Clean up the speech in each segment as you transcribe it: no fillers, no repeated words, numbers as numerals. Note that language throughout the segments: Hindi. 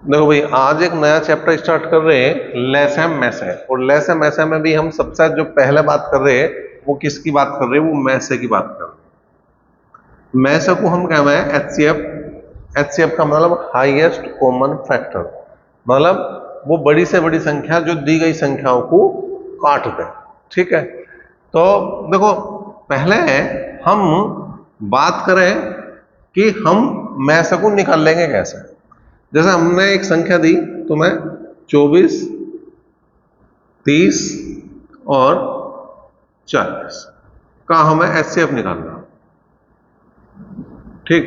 देखो भाई, आज एक नया चैप्टर स्टार्ट कर रहे हैं, लेसम मैसे। और लेसम मैसे में भी हम सबसे जो पहले बात कर रहे हैं वो किसकी बात कर रहे हैं? वो मैसे की बात कर रहे हैं। मैसे को हम कह रहे हैं एचसीएफ। एचसीएफ का मतलब हाईएस्ट कॉमन फैक्टर, मतलब वो बड़ी से बड़ी संख्या जो दी गई संख्याओं को काट दे। ठीक है, तो देखो पहले हम बात करें कि हम मैसे को निकाल लेंगे कैसे। जैसे हमने एक संख्या दी तुम्हें 24, 30 और 40 का हमें एचसीएफ निकालना। ठीक,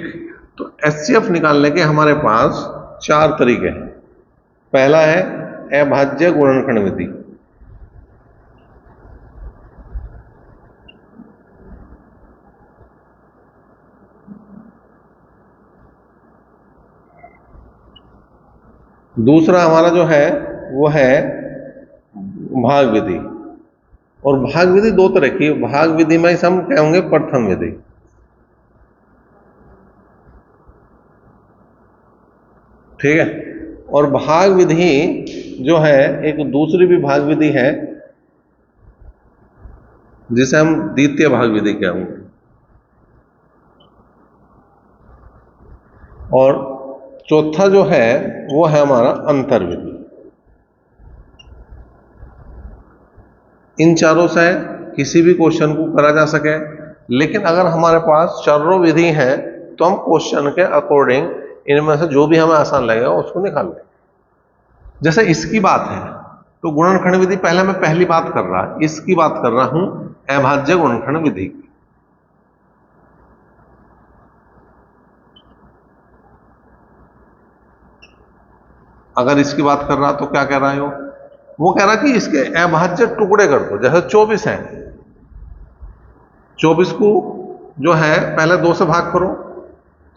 तो एचसीएफ निकालने के हमारे पास चार तरीके हैं। पहला है अभाज्य गुणनखंड विधि। दूसरा हमारा जो है वो है भाग विधि। और भाग विधि दो तरह की, भाग विधि में हम कहेंगे प्रथम विधि। ठीक है, और भाग विधि जो है एक दूसरी भी भाग विधि है जिसे हम द्वितीय भाग विधि कहेंगे। और चौथा जो है वो है हमारा अंतर विधि। इन चारों से किसी भी क्वेश्चन को करा जा सके, लेकिन अगर हमारे पास चारों विधि है तो हम क्वेश्चन के अकॉर्डिंग इनमें से जो भी हमें आसान लगेगा उसको निकाल लें। जैसे इसकी बात है तो गुणनखंड विधि पहले मैं पहली बात कर रहा, इसकी बात कर रहा हूं अभाज्य गुणनखंड विधि की। अगर इसकी बात कर रहा तो क्या कह रहा है वो कह रहा कि इसके अभाज्य टुकड़े कर दो। जैसे 24 है, 24 को जो है पहले 2 से भाग करो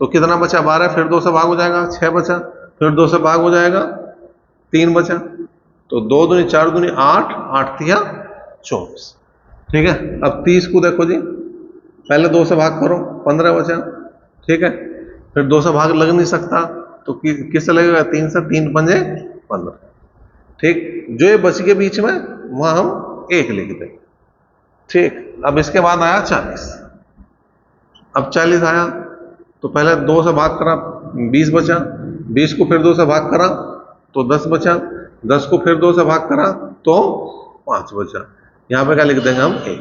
तो कितना बचा? 12। फिर 2 से भाग हो जाएगा 6 बचा। फिर 2 से भाग हो जाएगा 3 बचा। तो 2 दूनी 4 दूनी 8, 8 तिया 24। ठीक है, अब 30 को देखो जी, पहले 2 से भाग करो 15 बचा। ठीक है, फिर 2 से भाग लग नहीं सकता तो किससे लगेगा? 3 से। 3 पंजे 15। ठीक, जो ये बच के बीच में वहां हम 1 लिख देंगे। ठीक, अब इसके बाद आया 40। अब 40 आया तो पहले 2 से भाग करा 20 बचा। 20 को फिर 2 से भाग करा तो 10 बचा। 10 को फिर 2 से भाग करा तो 5 बचा। यहां पे क्या लिख देंगे हम? 1।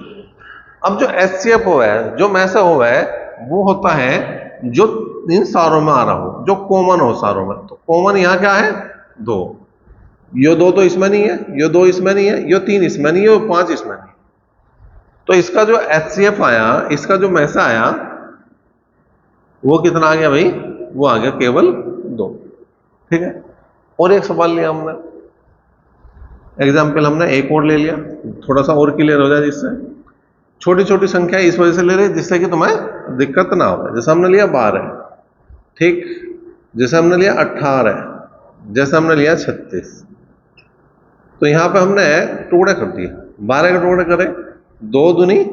अब जो एचसीएफ हुआ है, जो मैसे हुआ है, वो होता है जो इन सारों में आ रहा हो, जो कॉमन हो सारों में। तो कॉमन यहां क्या है? 2। ये 2 तो इसमें नहीं है, ये 2 इसमें नहीं है, ये 3 इसमें नहीं है, ये 5 इसमें नहीं है। तो इसका जो एचसीएफ आया, इसका जो मैसा आया वो कितना आ गया भाई? वो आ गया केवल 2। ठीक है, और एक सवाल लिया हमने, एग्जाम्पल हमने एक और ले लिया, थोड़ा सा और क्लियर हो जाए जिससे। छोटी छोटी संख्या इस वजह से ले रहे जिससे कि तुम्हें दिक्कत ना हो। जैसे हमने लिया 12, ठीक, जैसे हमने लिया 18, जैसे हमने लिया 36। तो यहां पे हमने टुकड़े कर दिए, 12 के टुकड़े करे, 2 दूनी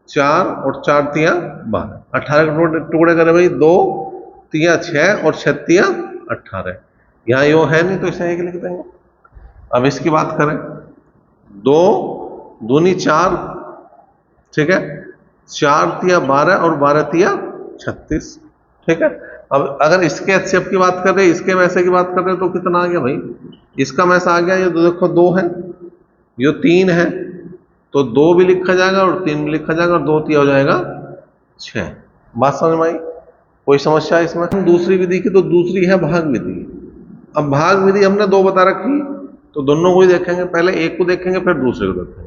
4 और 4 तिया 12। 18 के टुकड़े करे भाई, 2 तिया 6 और 6 तिया 18। यहां यो है नहीं तो इसे 1 लिख देंगे। अब इसकी बात करें, 2 दूनी 4, ठीक है, 4 तिया 12 और 12 तिया 36। ठीक है, अब अगर इसके एचसीएफ की बात कर रहे हैं, इसके मैसे की बात कर रहे हैं, तो कितना आ गया भाई? इसका मैसा आ गया, ये देखो 2 है, ये 3 है, तो 2 भी लिखा जाएगा और 3 भी लिखा जाएगा और 2 तिया हो जाएगा 6। बात समझ में आई? कोई समस्या इसमें? दूसरी विधि की तो दूसरी है भाग विधि। अब भाग विधि हमने 2 बता रखी, तो दोनों को ही देखेंगे, पहले एक को देखेंगे फिर दूसरे को देखेंगे।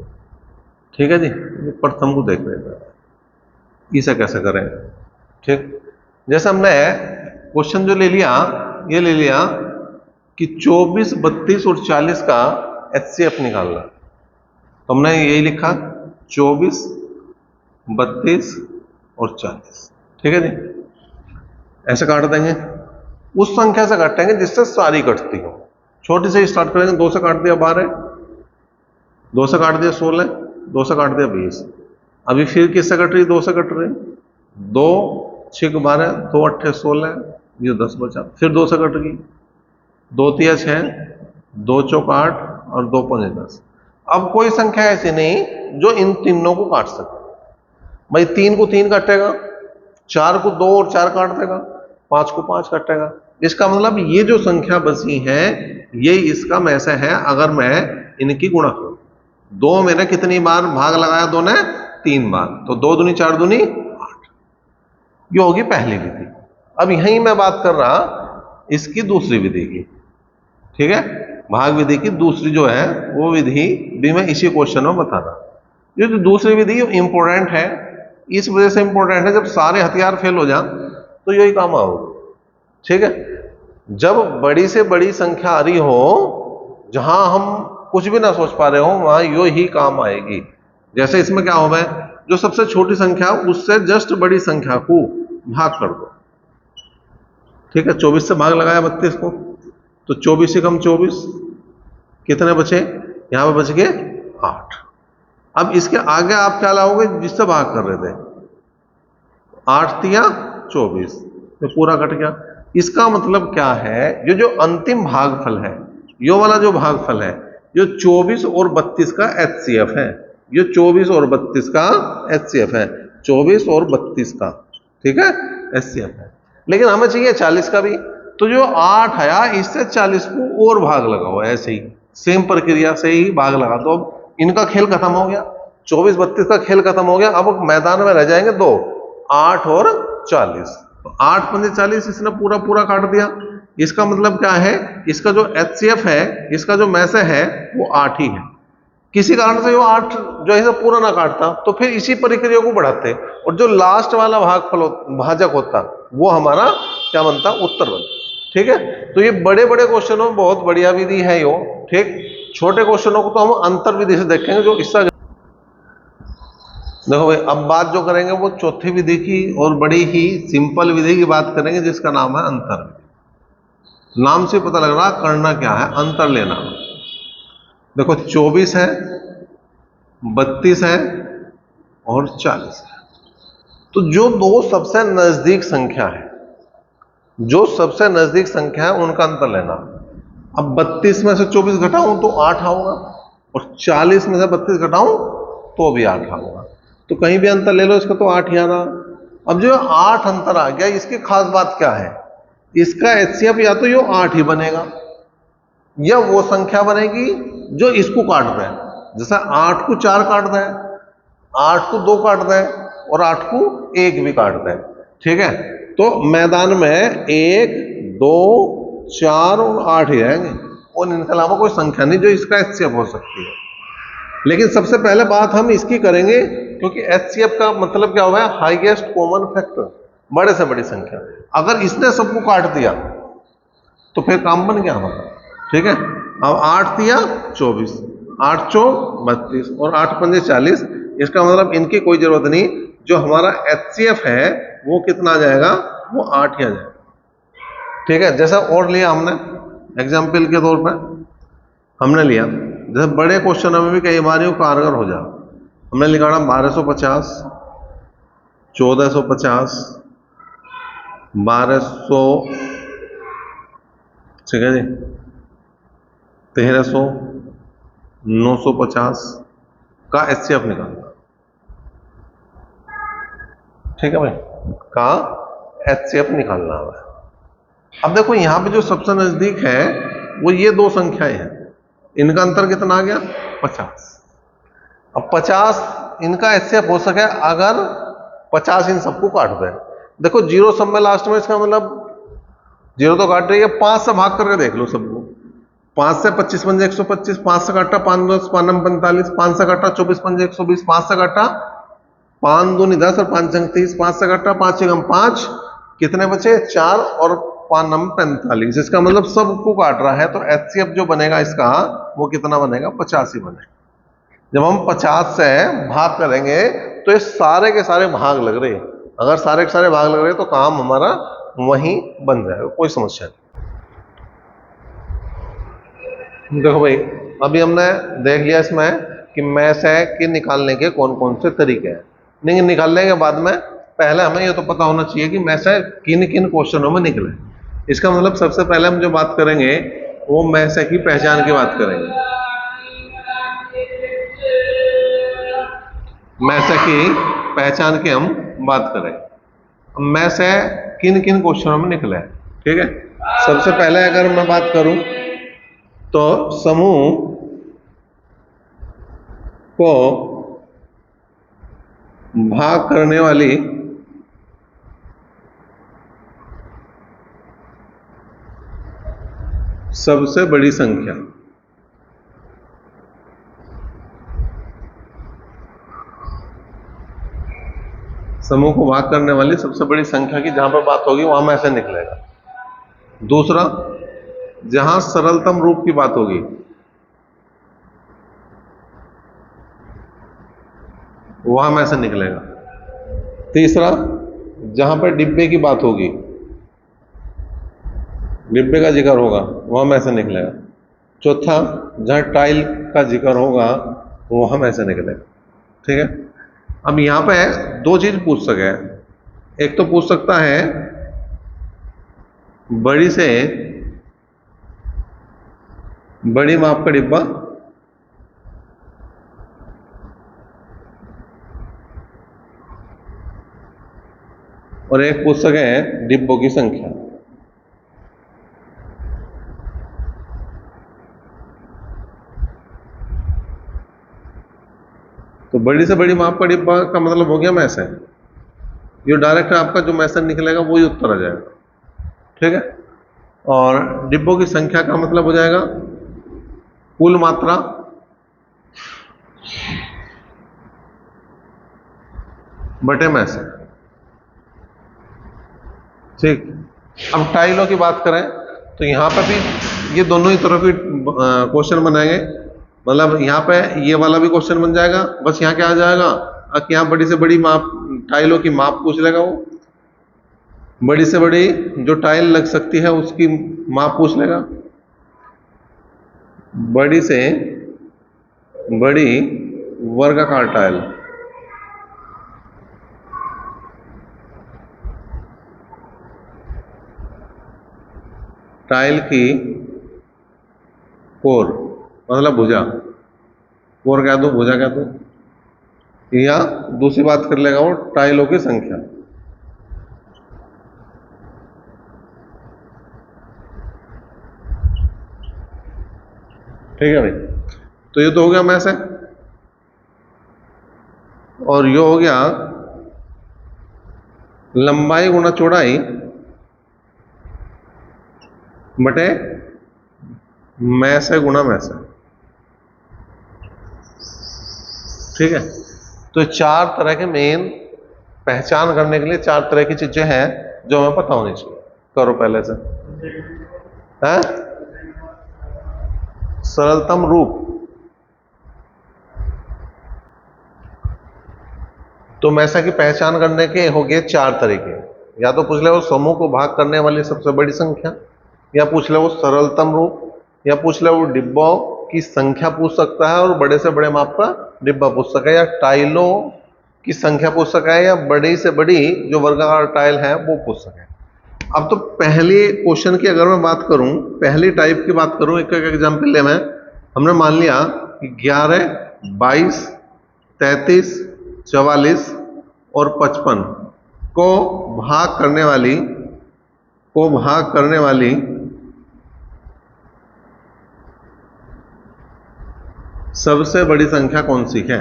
ठीक है जी, प्रथम को देख रहे हैं, इसे कैसे करें। ठीक, जैसे हमने क्वेश्चन जो ले लिया, ये ले लिया कि 24, 32 और 40 का एचसीएफ निकालना। तो हमने यही लिखा 24, 32 और 40। ठीक है जी, ऐसे काट देंगे, उस संख्या से काटेंगे जिससे सारी कटती हो। छोटी से स्टार्ट करेंगे, 2 से काट दिया 12, 2 से काट दिया 16, 2 से काट दिया 20। अभी फिर किससे कट रही? 2 से कट रही। 2 6 12, 2 8 16, ये 10 बचा। फिर 2 से कट गई, 2 तिया 6, 2 चौक 8 और 2 पंजे 10। अब कोई संख्या ऐसी नहीं जो इन तीनों को काट सके। भाई 3 को 3 काटेगा, 4 को 2 और 4 काट देगा, 5 को 5 काटेगा। इसका मतलब ये जो संख्या बची है ये इसका मैसे है। अगर मैं इनकी गुणा करूं, 2 मैंने कितनी बार भाग लगाया, 2 ने 3 बार, तो 2 दूनी 4 दूनी 8। ये होगी पहली विधि। अब यहीं मैं बात कर रहा इसकी दूसरी विधि की, ठीक है, भाग विधि की दूसरी जो है वो विधि भी मैं इसी क्वेश्चन में बता रहा। ये जो दूसरी विधि इंपॉर्टेंट है, इस वजह से इंपॉर्टेंट है, जब सारे हथियार फेल हो जाए तो यही काम आओगे, ठीक है। जब बड़ी से बड़ी संख्या आ रही हो, जहां हम कुछ भी ना सोच पा रहे हो, वहां यो ही काम आएगी। जैसे इसमें क्या होगा, जो सबसे छोटी संख्या उससे जस्ट बड़ी संख्या को भाग कर दो, ठीक है। 24 से भाग लगाया 32 को, तो 24 से कम 24, कितने बचे, यहां पे बच गए 8। अब इसके आगे आप क्या लाओगे, जिससे भाग कर रहे थे, 8 तिया 24, तो पूरा कट गया। इसका मतलब क्या है, ये जो अंतिम भागफल है, यो वाला जो भागफल है, ये 24 और 32 का एचसीएफ है। ये 24 और 32 का एचसीएफ है, 24 और 32 का, ठीक है, एचसीएफ है। लेकिन हमें चाहिए 40 का भी, तो जो 8 आया इससे 40 को और भाग लगाओ, ऐसे ही सेम प्रक्रिया से ही भाग लगा दो। अब इनका खेल खत्म हो गया, 24 32 का खेल खत्म हो गया। अब मैदान में रह जाएंगे 2, 8 और 40। तो 8 पंजे 40, इसने पूरा पूरा काट दिया। इसका मतलब क्या है, इसका जो एचसीएफ है, इसका जो मैसे है वो 8 ही है। किसी कारण से वो 8 जो है पूरा ना काटता, तो फिर इसी प्रक्रिया को बढ़ाते, और जो लास्ट वाला भागफल भाजक होता वो हमारा क्या बनता, उत्तर बनता, ठीक है। तो ये बड़े बड़े क्वेश्चनों में बहुत बढ़िया विधि है यो, ठीक। छोटे क्वेश्चनों को तो हम अंतर विधि से देखेंगे, जो इसका देखो भाई, अब बात जो करेंगे वो चौथी विधि की, और बड़ी ही सिंपल विधि की बात करेंगे, जिसका नाम है अंतर विधि। नाम से पता लग रहा करना क्या है, अंतर लेना। देखो 24 है, 32 है और 40 है, तो जो दो सबसे नजदीक संख्या है, जो सबसे नजदीक संख्या है उनका अंतर लेना। अब 32 में से 24 घटाऊं तो 8 आऊंगा, और 40 में से 32 घटाऊं तो भी 8 आऊंगा। तो कहीं भी अंतर ले लो, इसका तो 8 ही आ रहा। अब जो 8 अंतर आ गया, इसकी खास बात क्या है, इसका एचसीएफ या तो ये 8 ही बनेगा, या वो संख्या बनेगी जो इसको काट दे। जैसे 8 को 4 काट दे, 8 को 2 काट दे, और 8 को 1 भी काट दे, ठीक है। तो मैदान में 1 2 4 और 8 ही रहेंगे, और इनके अलावा कोई संख्या नहीं जो इसका एचसीएफ हो सकती है। लेकिन सबसे पहले बात हम इसकी करेंगे, क्योंकि एचसीएफ का मतलब क्या हुआ है, हाईएस्ट कॉमन फैक्टर, बड़े से बड़ी संख्या। अगर इसने सबको काट दिया तो फिर काम बन गया हमारा, ठीक है। अब 8 तिया 24, 8 चौक 32 और 8 पंजे 40। इसका मतलब इनकी कोई जरूरत नहीं, जो हमारा एचसीएफ है वो कितना आ जाएगा, वो 8 ही आ जाएगा, ठीक है। जैसा और लिया हमने एग्जाम्पल के तौर पर, हमने लिया जैसे बड़े क्वेश्चन में भी कई बार ये कारगर हो जाए। हमने लिखा 1250, 1450, 1200, ठीक है जी, 1300, 950 का एचसीएफ निकालना, ठीक है भाई, का एचसीएफ निकालना है। अब देखो यहां पे जो सबसे नजदीक है वो ये दो संख्याएं हैं, इनका अंतर कितना आ गया, 50। अब 50 इनका एचसीएफ हो सके अगर 50 इन सबको काट दे। देखो जीरो सब में लास्ट में, इसका मतलब जीरो तो काट रही है, 5 से भाग करके देख लो सबको। 5 से 25 पंजे 125, 5 से काटा 5 2 5 45, 5 से काटा 24 पंजे 120, 5 से काटा 5 2 10 और 5 30, 5 से काटा 5 6 5, कितने बचे 4 और 5 9 45। इसका मतलब सबको काट रहा है, तो एचसीएफ जो बनेगा इसका वो कितना बनेगा, 50 ही बनेगा। जब हम 50 से भाग करेंगे तो ये सारे के सारे भाग लग रहे हैं, अगर सारे के सारे भाग लग रहे हैं तो काम हमारा वहीं बन जाएगा, कोई समस्या नहीं। देखो भाई, अभी हमने देख लिया इसमें कि मैस है कि निकालने के कौन कौन से तरीके हैं। नहीं निकालने के बाद में पहले हमें ये तो पता होना चाहिए कि मैस है किन किन क्वेश्चनों में निकले। इसका मतलब सबसे पहले हम जो बात करेंगे वो में से की पहचान की बात करेंगे। में से की पहचान की हम बात करें। में से किन किन क्वेश्चनों में निकले, ठीक है। सबसे पहले अगर मैं बात करूं तो समूह को भाग करने वाली सबसे बड़ी संख्या, समूह को भाग करने वाली सबसे बड़ी संख्या की जहां पर बात होगी वहां में से निकलेगा। दूसरा, जहां सरलतम रूप की बात होगी वहां में से निकलेगा। तीसरा, जहां पर डिब्बे की बात होगी, डिब्बे का जिक्र होगा वहां में से निकलेगा। चौथा, जहां टाइल का जिक्र होगा वहां में से निकलेगा, ठीक है। अब यहां पे दो चीज पूछ सके, एक तो पूछ सकता है बड़ी से बड़ी माप का डिब्बा, और एक पूछ सके डिब्बों की संख्या। तो बड़ी से बड़ी माप का डिब्बा का मतलब हो गया मैसे, ये डायरेक्ट आपका जो मैसेज निकलेगा वही उत्तर आ जाएगा, ठीक है। और डिब्बों की संख्या का मतलब हो जाएगा कुल मात्रा बटे मैसे, ठीक। अब टाइलों की बात करें तो यहां पर भी ये दोनों ही तरह के क्वेश्चन बनाएंगे। मतलब यहाँ पे ये वाला भी क्वेश्चन बन जाएगा, बस यहाँ क्या आ जाएगा कि यहाँ बड़ी से बड़ी माप टाइलों की माप पूछ लेगा वो, बड़ी से बड़ी जो टाइल लग सकती है उसकी माप पूछ लेगा, बड़ी से बड़ी वर्गाकार टाइल, टाइल की कोर मतलब भुजा, कोर कह दो भुजा कह दो, या दूसरी बात कर लेगा वो टाइलों की संख्या, ठीक है भाई। तो ये तो हो गया मैसे, और ये हो गया लंबाई गुना चौड़ाई बटे मैसे गुना मैसे, ठीक है। तो चार तरह के मेन पहचान करने के लिए चार तरह की चीजें हैं जो हमें पता होनी चाहिए। करो पहले से, है सरलतम रूप। तो मैसे की पहचान करने के हो गए चार तरीके, या तो पूछ ले वो समूह को भाग करने वाली सबसे बड़ी संख्या, या पूछ ले वो सरलतम रूप, या पूछ ले वो डिब्बों की संख्या पूछ सकता है और बड़े से बड़े माप का डिब्बा पूछ सका है, या टाइलों की संख्या पूछ सका है, या बड़ी से बड़ी जो वर्गाकार टाइल है वो पूछ सके। अब तो पहले क्वेश्चन की अगर मैं बात करूं, पहली टाइप की बात करूं, एक एक एग्जाम्पल ले मैं, हमने मान लिया कि 11, 22, 33, 44 और 55 को भाग करने वाली सबसे बड़ी संख्या कौन सी है।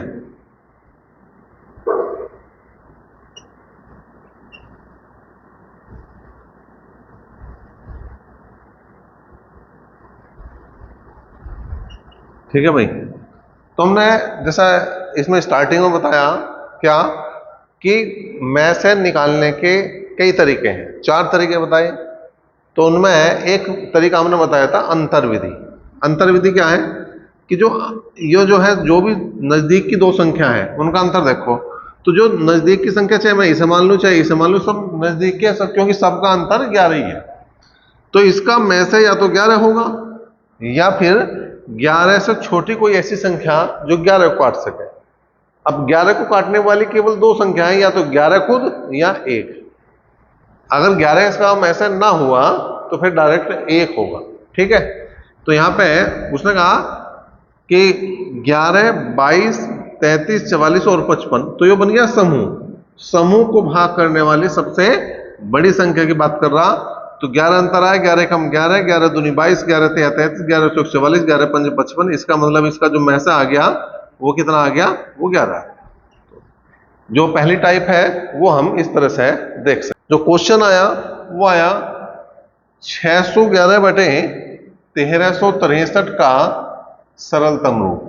ठीक है भाई। तो हमने जैसा इसमें स्टार्टिंग में बताया क्या कि में से निकालने के कई तरीके हैं, चार तरीके बताए। तो उनमें एक तरीका हमने बताया था अंतर्विधि। अंतर्विधि क्या है कि ये जो है जो भी नजदीक की दो संख्या है उनका अंतर देखो। तो जो नजदीक की संख्या चाहे मैं इसे मान लूं चाहे इसे मान लूं, सब नजदीक के सब, क्योंकि सबका अंतर 11 ही है। तो इसका में से या तो 11 होगा या फिर 11 से छोटी कोई ऐसी संख्या जो 11 को काट सके। अब 11 को काटने वाली केवल दो संख्या है, या तो 11 खुद या 1। अगर 11 इसका में से ना हुआ तो फिर डायरेक्ट 1 होगा, ठीक है। तो तो यहाँ पे उसने कहा कि 11, 22, 33, 44 और 55, तो ये बन गया समूह। समूह को भाग करने वाली सबसे बड़ी संख्या की बात कर रहा। तो 11 अंतर आया, 11 कम 11, 11 दूनी 22, 11 तिया 33, 11 चौक 44, 11 पंजे 55। इसका मतलब इसका जो मैसा आ गया वो कितना आ गया, वो 11 है। जो पहली टाइप है वो हम इस तरह से देख सकते। जो क्वेश्चन आया वो आया 611 बटे 1363 का सरलतम रूप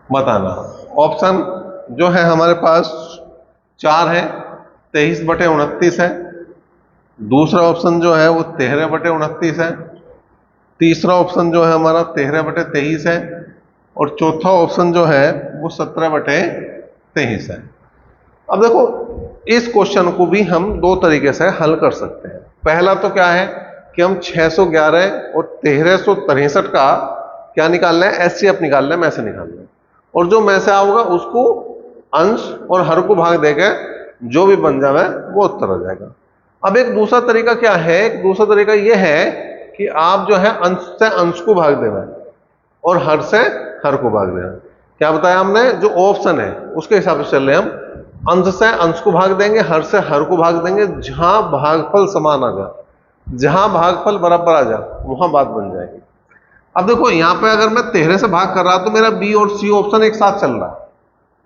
बताना। ऑप्शन जो है हमारे पास 4 है, 23 बटे 29 है। दूसरा ऑप्शन जो है वो 13 बटे 29 है। तीसरा ऑप्शन जो है हमारा 13 बटे 23 है। और चौथा ऑप्शन जो है वो 17 बटे 23 है। अब देखो इस क्वेश्चन को भी हम दो तरीके से हल कर सकते हैं। पहला तो क्या है कि हम 611 और 1363 का क्या निकालना है, एचसीएफ निकालना है, में से निकालना है। और जो में से आओगा उसको अंश और हर को भाग देके जो भी बन जाए वो उत्तर आ जाएगा। अब एक दूसरा तरीका क्या है, एक दूसरा तरीका यह है कि आप जो है अंश से अंश को भाग देना और हर से हर को भाग देना। क्या बताया हमने, जो ऑप्शन है उसके हिसाब से चल रहे हम। अंश से अंश को भाग देंगे, हर से हर को भाग देंगे, जहां भागफल समान आ जा, जहां भागफल बराबर आ जा वहां बात बन जाएगी। अब देखो यहां पे अगर मैं 13 से भाग कर रहा तो मेरा बी और सी ऑप्शन एक साथ चल रहा है,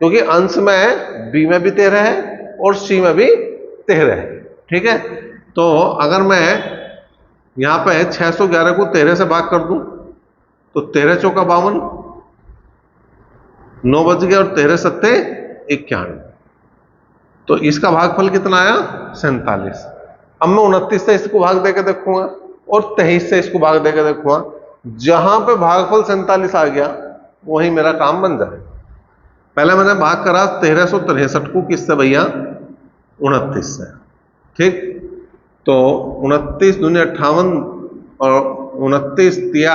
क्योंकि अंश में बी में भी 13 है और सी में भी 13 है। ठीक है, तो अगर मैं यहां पे 611 को 13 से भाग कर दूं तो 13 चौका 52, 9 बज गया, और 13 सत्ते 91। तो इसका भागफल कितना आया, 47। अब मैं 29 से इसको भाग देकर देखूंगा और 23 से इसको भाग देकर देखूंगा। जहां पे भागफल 47 आ गया वही मेरा काम बन जाए। पहले मैंने भाग करा 1363 को किससे भैया, 29 से। ठीक, तो 29 दूनी 58 और 29 तिया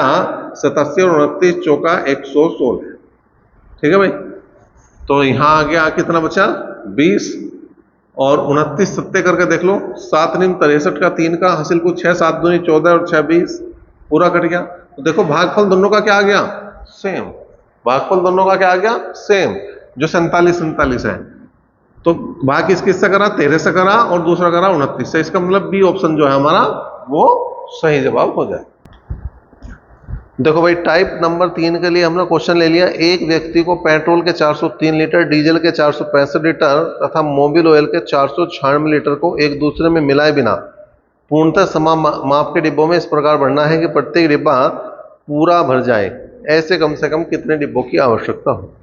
87 और 29 चौका 116। ठीक है भाई, तो यहां आ गया कितना बचा, 20। और 29 सत्ते करके देख लो, 7 नीम 63 का 3 का हासिल को 6, 7 दूनी 14 और 6 20, पूरा कट गया। तो देखो भागफल दोनों का क्या आ गया, सेम। भागफल दोनों का क्या आ गया, सेम, जो 47 है। तो भाग किससे करा, 13 से करा और दूसरा करा 29 से। इसका मतलब बी ऑप्शन जो है हमारा वो सही जवाब हो जाए। देखो भाई, टाइप नंबर 3 के लिए हमने क्वेश्चन ले लिया। एक व्यक्ति को पेट्रोल के 403 लीटर, डीजल के 465 लीटर तथा मोबिल ऑयल के 496 लीटर को एक दूसरे में मिलाए बिना पूर्णतः समान माप के डिब्बों में इस प्रकार भरना है कि प्रत्येक डिब्बा पूरा भर जाए। ऐसे कम से कम कितने डिब्बों की आवश्यकता हो।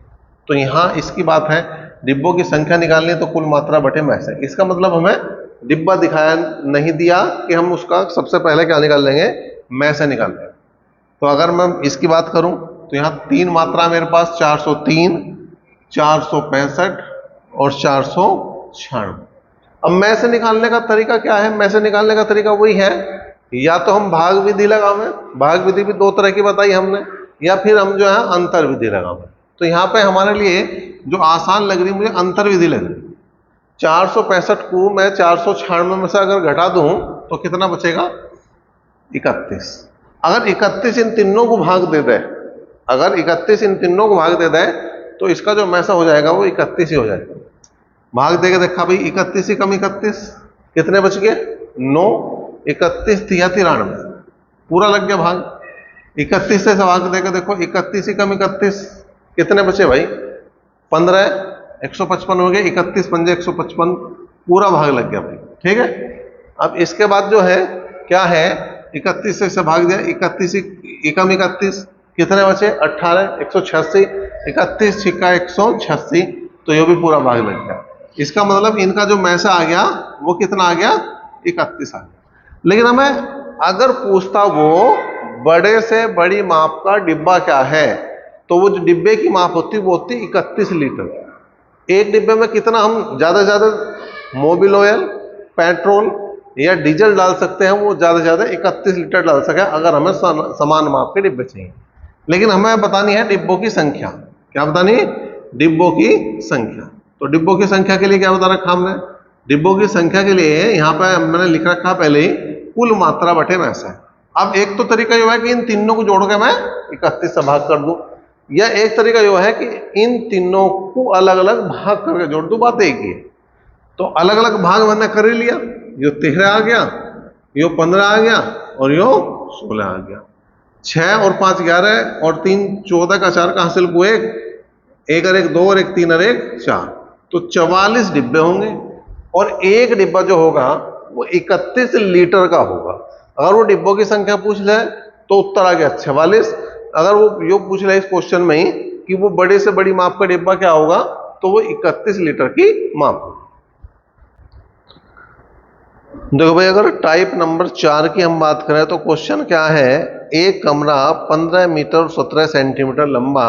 तो यहाँ इसकी बात है, डिब्बों की संख्या निकालनी है तो कुल मात्रा बटे मैस है। इसका मतलब हमें डिब्बा दिखाया नहीं दिया कि हम उसका सबसे पहले क्या निकाल लेंगे, मैस निकाल लेंगे। तो अगर मैं इसकी बात करूं तो यहाँ 3 मात्रा मेरे पास 403, 465 और 496। अब में से निकालने का तरीका क्या है, में से निकालने का तरीका वही है, या तो हम भाग विधि लगावे, भाग विधि भी 2 तरह की बताई हमने, या फिर हम जो है अंतर विधि लगावे। तो यहाँ पे हमारे लिए जो आसान लग रही मुझे अंतर विधि लग रही। 465 को मैं 496 में से अगर घटा दूं तो कितना बचेगा, 31। अगर 31 इन तीनों को भाग दे दे, अगर 31 इन तीनों को भाग दे दे तो इसका जो मैसा हो जाएगा वो 31 ही हो जाएगा। भाग देके देखा भाई, 31 ही कम 31 कितने बच गए, 9, 31 तिया 93, पूरा लग गया भाग। 31 से भाग देकर देखो, 31 ही कम 31 कितने बचे भाई, 15, 155 हो गए, 31 पंजे 155, पूरा भाग लग गया भाई। ठीक है, अब इसके बाद जो है क्या है, 31 से भाग दिया, 31 एकम 31 कितने बचे, 18, 186, 31 छिक्का 186, तो ये भी पूरा भाग लग गया। इसका मतलब इनका जो मैसा आ गया वो कितना आ गया, 31 आ गया। लेकिन हमें अगर पूछता वो बड़े से बड़ी माप का डिब्बा क्या है, तो वो जो डिब्बे की माप होती वो होती 31 लीटर। एक डिब्बे में कितना हम ज्यादा से ज्यादा मोबिल ऑयल, पेट्रोल या डीजल डाल सकते हैं, वो ज्यादा से ज्यादा 31 लीटर डाल सके अगर हमें समान माप के डिब्बे चाहिए। लेकिन हमें बतानी है डिब्बों की संख्या। क्या बतानी है, डिब्बों की संख्या। तो डिब्बों की संख्या के लिए क्या बता रखा हमने, डिब्बों की संख्या के लिए यहाँ पे मैंने लिख रखा पहले ही कुल मात्रा बटे मैसा है। अब एक तो तरीका यो है कि इन तीनों को जोड़ के मैं 31 से भाग कर दूं, या एक तरीका यो है कि इन तीनों को अलग अलग भाग करके जोड़ दूं, बात एक ही है। तो अलग अलग भाग मैंने कर ही लिया, यो 13 आ गया, यो 15 आ गया और यो 16 आ गया। 6 और 5 11 और 3 14 का 4 का हासिल को 1 और 1 2 और 1 3 और 1 4, तो 44 डिब्बे होंगे और एक डिब्बा जो होगा वो 31 लीटर का होगा। अगर वो डिब्बों की संख्या पूछ जाए तो उत्तर आ गया 44। अगर वो यो पूछ ले इस क्वेश्चन में ही कि वो बड़े से बड़ी माप का डिब्बा क्या होगा, तो वो 31 लीटर की माप होगी। देखो भाई, अगर टाइप नंबर 4 की हम बात करें तो क्वेश्चन क्या है, एक कमरा 15 मीटर 17 सेंटीमीटर लंबा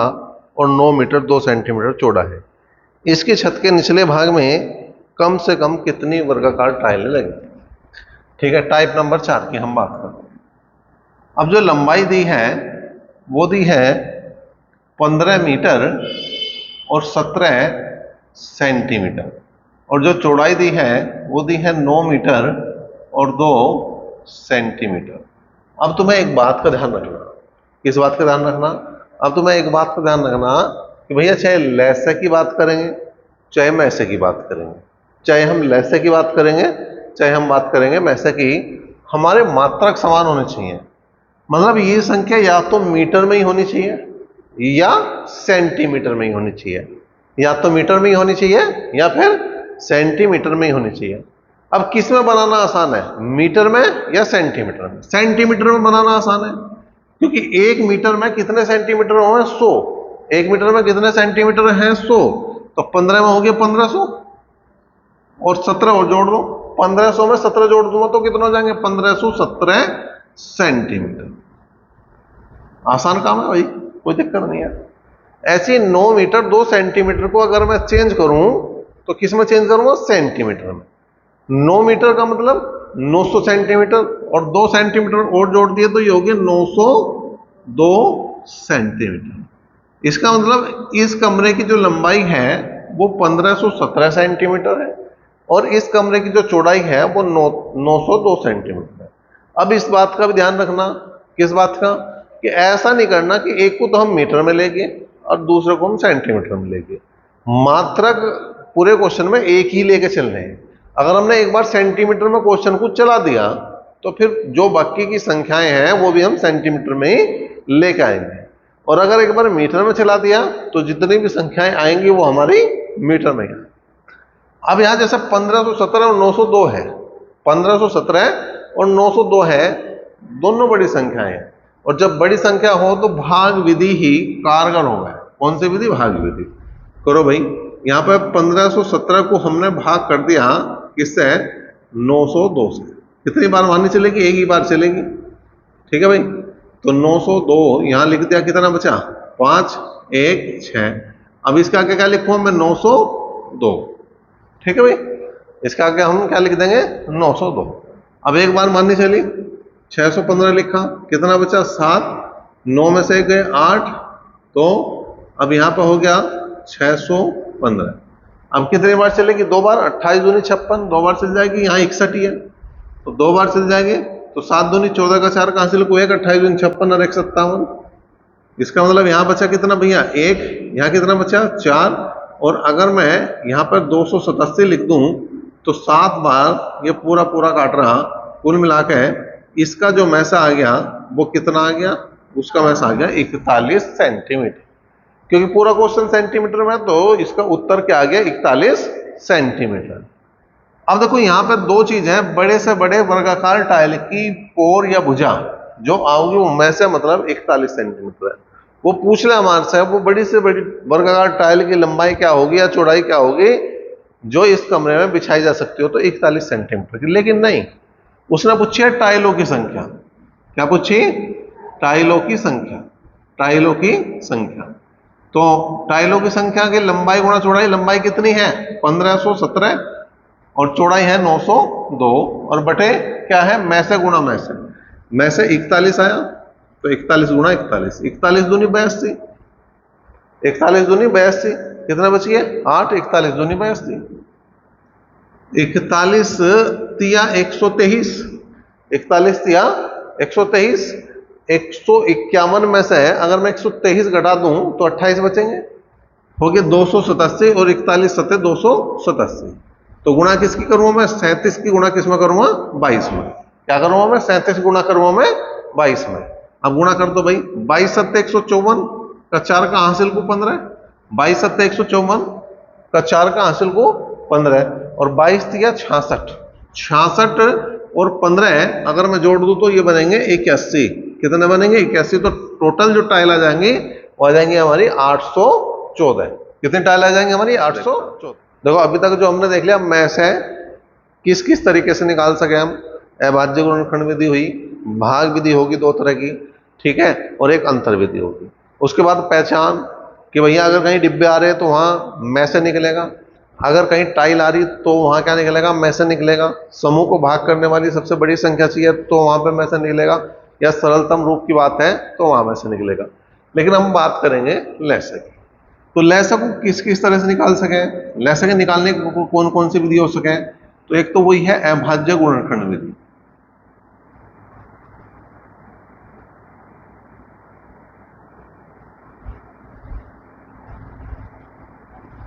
और 9 मीटर 2 सेंटीमीटर चौड़ा है। इसकी छत के निचले भाग में कम से कम कितनी वर्गाकार टाइलें लगी। ठीक है, टाइप नंबर 4 की हम बात करते हैं। अब जो लंबाई दी है वो दी है 15 मीटर और 17 सेंटीमीटर, और जो चौड़ाई दी है वो दी है 9 मीटर और 2 सेंटीमीटर। अब तुम्हें एक बात का ध्यान रखना। किस बात का ध्यान रखना? अब तुम्हें एक बात का ध्यान रखना कि भैया चाहे लैसे की बात करेंगे चाहे मैसे की बात करेंगे, चाहे हम लैसे की बात करेंगे चाहे हम बात करेंगे मैसे की, हमारे मात्रक समान होने चाहिए। मतलब ये संख्या या तो मीटर में ही होनी चाहिए या सेंटीमीटर में ही होनी चाहिए, या तो मीटर में ही होनी चाहिए या फिर सेंटीमीटर में ही होनी चाहिए। अब किस में बनाना आसान है, मीटर में या सेंटीमीटर में? सेंटीमीटर में बनाना आसान है, क्योंकि 1 मीटर में कितने सेंटीमीटर होंगे? 100। 1 मीटर में कितने सेंटीमीटर हैं? 100। तो 15 में हो गया 1500 और 17 और जोड़ दो, 1500 में 17 जोड़ दूंगा तो कितना हो जाएंगे? 1517 सेंटीमीटर। आसान काम है भाई, कोई दिक्कत नहीं है। ऐसे 9 मीटर 2 सेंटीमीटर को अगर मैं चेंज करूं तो किस में चेंज करूंगा? सेंटीमीटर में। 9 मीटर का मतलब 900 सेंटीमीटर और 2 सेंटीमीटर और जोड़ दिए तो ये हो गया 902 सेंटीमीटर। इसका मतलब इस कमरे की जो लंबाई है वो 1517 सेंटीमीटर है और इस कमरे की जो चौड़ाई है वो 902 सेंटीमीटर है। अब इस बात का भी ध्यान रखना। किस बात का? कि ऐसा नहीं करना कि एक को तो हम मीटर में लेंगे और दूसरे को हम सेंटीमीटर में लेंगे। मात्रक पूरे क्वेश्चन में एक ही लेके चल रहे हैं। अगर हमने एक बार सेंटीमीटर में क्वेश्चन को चला दिया तो फिर जो बाकी की संख्याएं हैं वो भी हम सेंटीमीटर में ही लेके आएंगे, और अगर एक बार मीटर में चला दिया तो जितनी भी संख्याएं आएंगी वो हमारी मीटर में ही। अब यहां जैसे 1517 और 902 है, 1517 और 902 है, दोनों बड़ी संख्याएं हैं, और जब बड़ी संख्या हो तो भाग विधि ही कारगर होगा। कौन सी विधि? भाग विधि। करो भाई, यहां पर 1517 को हमने भाग कर दिया किससे? 902 से। कितनी बार माननी चलेगी? एक ही बार चलेगी। ठीक है भाई, तो 902 यहां लिख दिया, कितना बचा? 5 1 6। अब इसका आगे क्या लिखूं मैं? 902। ठीक है भाई, इसका आगे हम क्या लिख देंगे? 902। अब एक बार माननी चली, 615 लिखा, कितना बचा? 7। 9 में से गए 8, तो अब यहां पर हो गया 615। अब कितनी बार चलेगी? 2 बार। 28 दूनी 56, 2 बार चल जाएगी। यहाँ 61 ही है तो 2 बार चल जाएंगे, तो 7 दूनी 14 का 4 का हासिल को 1, 28 दूनी 56 और 1 57। इसका मतलब यहां बचा कितना भैया? 1। यहां कितना बचा? 4। और अगर मैं यहां पर 287 लिख दूं तो 7 बार ये पूरा पूरा काट रहा। कुल मिला के इसका जो मैसा आ गया वो कितना आ गया? उसका मैसा आ गया 41 सेंटीमीटर। क्योंकि पूरा क्वेश्चन सेंटीमीटर में, तो इसका उत्तर क्या आ गया? 41 सेंटीमीटर। अब देखो यहां पर दो चीज है, बड़े से बड़े वर्गाकार टाइल की कोर या भुजा जो आओगी वो मैसे मतलब 41 सेंटीमीटर है। वो पूछ ले हमारे से वो बड़ी से बड़ी वर्गाकार टाइल की लंबाई क्या होगी या चौड़ाई क्या होगी जो इस कमरे में बिछाई जा सकती हो, तो 41 सेंटीमीटर की। लेकिन नहीं, उसने पूछी है टाइलों की संख्या। क्या पूछी? टाइलों की संख्या। टाइलों की संख्या। तो टाइलों की संख्या की लंबाई गुणा चौड़ाई, लंबाई कितनी है? 1517 और चौड़ाई है 902, और बटे क्या है? मैसे गुणा मैसे। मैसे 41 आया तो 41 गुणा 41, 41 दूनी 82, 41 दूनी 82, कितना बच गया? 8। 41 दूनी 82, 41 तिया 123, 41 या 123, 151 में से अगर मैं 123 घटा दूं तो 28 बचेंगे, हो गया 287 और 41 सत्ते 287। तो गुणा किसकी करूंगा मैं? 37 की गुणा किस में करूंगा? 22 में। क्या करूंगा मैं? 37 गुणा करूंगा मैं 22 में। अब गुणा कर दो भाई, 22 सत्ते 154 का 4 का हासिल को 15, 22 सत्ते 154 का 4 का हासिल को 15 और 22 दिया 66, 66 और 15 अगर मैं जोड़ दूं तो ये बनेंगे 81। कितने बनेंगे? 81। तो टोटल जो टाइल आ जाएंगी वो आ जाएंगी हमारी 814। कितनी टाइल आ जाएंगी हमारी? 814। देखो अभी तक जो हमने देख लिया मैथ है, किस किस तरीके से निकाल सके हम। अभाज्य गुणनखंड विधि हुई, भाग विधि होगी 2 तरह की, ठीक है, और एक अंतर विधि होगी। उसके बाद पहचान कि भैया अगर कहीं डिब्बे आ रहे हैं तो वहां में से निकलेगा, अगर कहीं टाइल आ रही तो वहां क्या निकलेगा? में से निकलेगा। समूह को भाग करने वाली सबसे बड़ी संख्या चाहिए तो वहां पे में से निकलेगा, या सरलतम रूप की बात है तो वहां में से निकलेगा। लेकिन हम बात करेंगे लैसे की। तो लैसे को किस किस तरह से निकाल सके? लैसे के निकालने की कौन कौन सी विधि हो सके? तो एक तो वही है अभाज्य गुणनखंड विधि।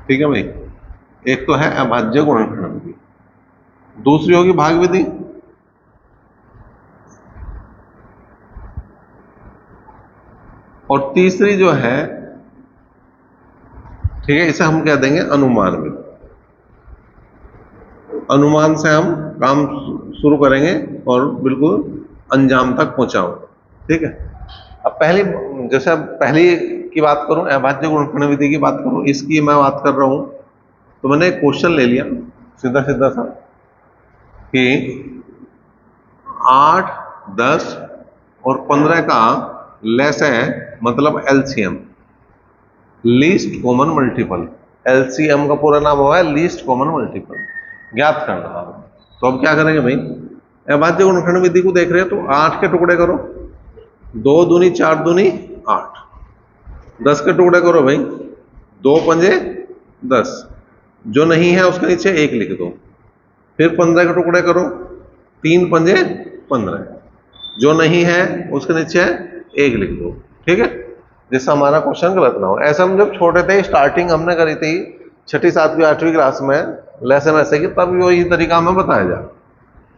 ठीक है भाई, एक तो है अभाज्य गुणनखंड विधि, दूसरी होगी भाग विधि, और तीसरी जो है, ठीक है, इसे हम कह देंगे अनुमान विधि। अनुमान से हम काम शुरू करेंगे और बिल्कुल अंजाम तक पहुंचाऊंगे। ठीक है। अब जैसे अब पहली की बात करूं, अभाज्य गुणनखंड विधि की बात करूं, इसकी मैं बात कर रहा हूं, तो मैंने एक क्वेश्चन ले लिया सीधा सीधा सा कि 8, 10 और 15 का लेस है, मतलब LCM, least common multiple. LCM का पूरा नाम हुआ है लीस्ट कॉमन मल्टीपल, ज्ञात करना। तो अब क्या करेंगे भाई, अभाज्य गुणनखंड विधि को देख रहे हो तो 8 के टुकड़े करो, 2 दूनी 4 दूनी 8, 10 के टुकड़े करो भाई, 2 पंजे 10, जो नहीं है उसके नीचे 1 लिख दो। फिर 15 के टुकड़े करो, 3 पंजे 15, जो नहीं है उसके नीचे 1 लिख दो। ठीक है, जिससे हमारा क्वेश्चन गलत ना हो। ऐसा हम जब छोटे थे, स्टार्टिंग हमने करी थी 6ठी 7वीं 8वीं क्लास में लेसन ऐसे की, तब वही तरीका हमें बताया जाए।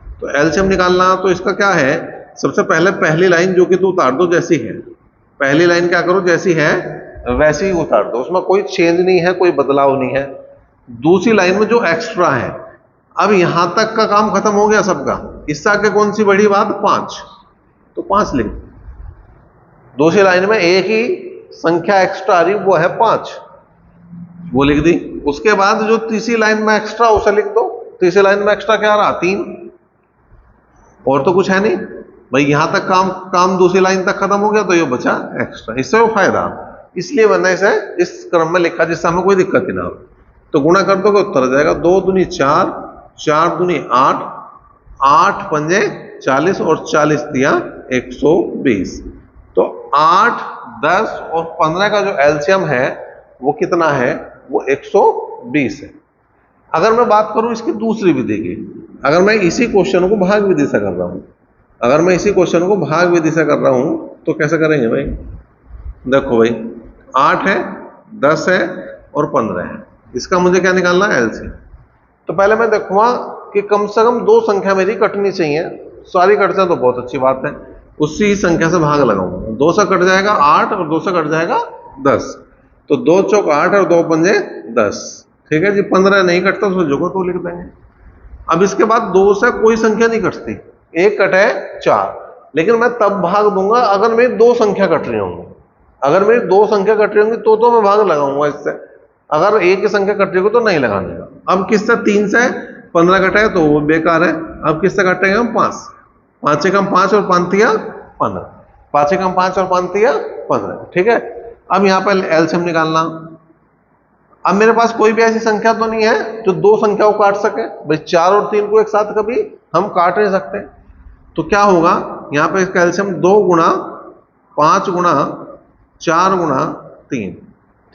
तो एलसीएम निकालना, तो इसका क्या है, सबसे पहले पहली लाइन जो कि तू उतार दो जैसी है, पहली लाइन क्या करो, जैसी है वैसी ही उतार दो, उसमें कोई चेंज नहीं है, कोई बदलाव नहीं है। दूसरी लाइन में जो एक्स्ट्रा है, अब यहां तक का काम खत्म हो गया सबका, इससे आगे कौन सी बड़ी बात? 5, तो 5 लिख। दूसरी लाइन में एक ही संख्या एक्स्ट्रा आ रही, वो है 5, वो लिख दी। उसके बाद जो तीसरी लाइन में एक्स्ट्रा, उसे लिख दो। तीसरी लाइन में एक्स्ट्रा क्या रहा? 3, और तो कुछ है नहीं भाई, यहां तक काम दूसरी लाइन तक खत्म हो गया, तो ये बचा एक्स्ट्रा। इससे वो फायदा, इसलिए मैंने इसे इस क्रम में लिखा जिससे हमें कोई दिक्कत ही ना हो। तो गुणा कर दो, उत्तर आ जाएगा 2 दूनी 4, 4 दूनी 8, 8 पंजे 40 और 40 दिया 120। तो 8, 10 और 15 का जो एलसीएम है वो कितना है? वो 120 है। अगर मैं बात करूं इसकी दूसरी विधि की, अगर मैं इसी क्वेश्चन को भाग विधि से कर रहा हूं, अगर मैं इसी क्वेश्चन को भाग विधि से कर रहा हूं तो कैसे करेंगे भाई? देखो भाई, 8 है, 10 है और 15 है, इसका मुझे क्या निकालना है? एलसीएम। तो पहले मैं देखूंगा कि कम से कम 2 संख्या मेरी कटनी चाहिए, सारी कट जाए तो बहुत अच्छी बात है, उसी संख्या से भाग लगाऊंगा। 2 से कट जाएगा 8 और 2 से कट जाएगा 10, तो 2 चौक 8 और 2 पंजे 10। ठीक है जी, 15 नहीं कटता तो जो को तो लिख देंगे। अब इसके बाद 2 से कोई संख्या नहीं कटती, एक कटे 4, लेकिन मैं तब भाग दूंगा अगर मेरी 2 संख्या कट रही होंगी। अगर मेरी 2 संख्या कट रही होंगी तो मैं भाग लगाऊंगा इससे, अगर एक की संख्या कट रही होगी तो नहीं लगाने का। अब किससे? 3 से 15 कटे तो वो बेकार है। अब किससे कटेंगे हम? 5, 5 से कम 5 और 5 तिया 15, 5 से कम 5 और 5 तिया 15। ठीक है, अब यहां पर एलसीएम निकालना। अब मेरे पास कोई भी ऐसी संख्या तो नहीं है जो 2 संख्याओं को काट सके भाई, 4 और 3 को एक साथ कभी हम काट नहीं सकते। तो क्या होगा यहां पे? इसका एलसीएम 2 गुणा 5 गुणा 4 गुणा 3।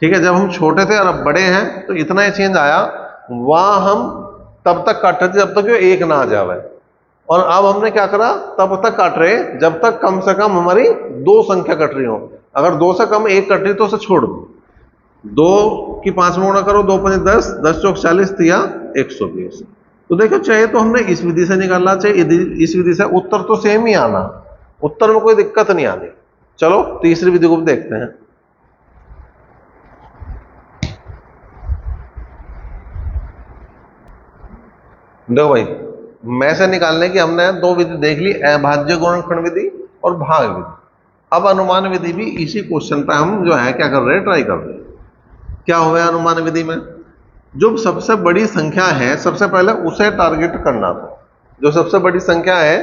ठीक है, जब हम छोटे थे और अब बड़े हैं तो इतना ही चेंज आया, वहां हम तब तक काटते थे जब तक जो 1 ना आ जाए, और अब हमने क्या करा, तब तक काट रहे जब तक कम से कम हमारी दो संख्या कट रही हो। अगर दो से कम एक कट रही तो उसे छोड़ दो। दो की 5 में गुणा करो, 2 5 10, 10 चौक 40 दिया 120। तो देखो चाहे तो हमने इस विधि से निकालना, चाहे इस विधि से, उत्तर तो सेम ही आना, उत्तर में कोई दिक्कत नहीं आनी। चलो तीसरी विधि को भी देखते हैं। देखो भाई, में से निकालने की हमने दो विधि देख ली, अभाज्य गुणनखंड विधि और भाग विधि। अब अनुमान विधि भी इसी क्वेश्चन पे हम जो है क्या कर रहे हैं, ट्राई कर रहे हैं। क्या हुआ अनुमान विधि में, जो सबसे बड़ी संख्या है सबसे पहले उसे टारगेट करना था। जो सबसे बड़ी संख्या है